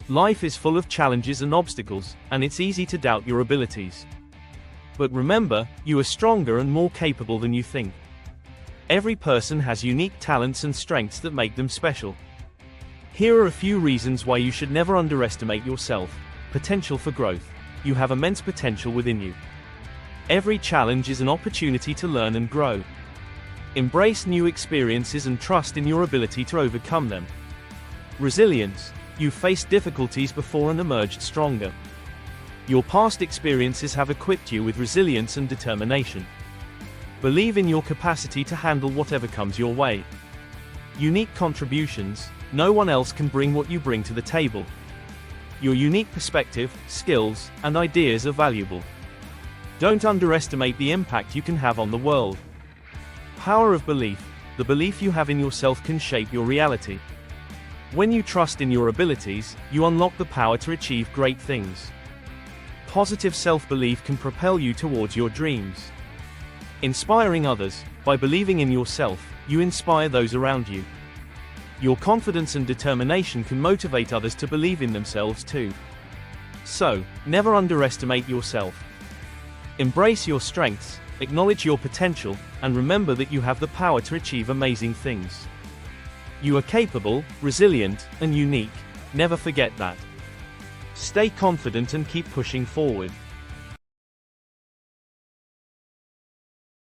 Life is full of challenges and obstacles, and it's easy to doubt your abilities. But remember, you are stronger and more capable than you think. Every person has unique talents and strengths that make them special. Here are a few reasons why you should never underestimate yourself. Potential for growth. You have immense potential within you. Every challenge is an opportunity to learn and grow. Embrace new experiences and trust in your ability to overcome them. Resilience. You've faced difficulties before and emerged stronger. Your past experiences have equipped you with resilience and determination. Believe in your capacity to handle whatever comes your way. Unique contributions. No one else can bring what you bring to the table. Your unique perspective, skills, and ideas are valuable. Don't underestimate the impact you can have on the world. Power of belief. The belief you have in yourself can shape your reality. When you trust in your abilities, you unlock the power to achieve great things. Positive self-belief can propel you towards your dreams. Inspiring others. By believing in yourself, you inspire those around you. Your confidence and determination can motivate others to believe in themselves too. So, never underestimate yourself. Embrace your strengths, acknowledge your potential, and remember that you have the power to achieve amazing things. You are capable, resilient, and unique. Never forget that. Stay confident and keep pushing forward.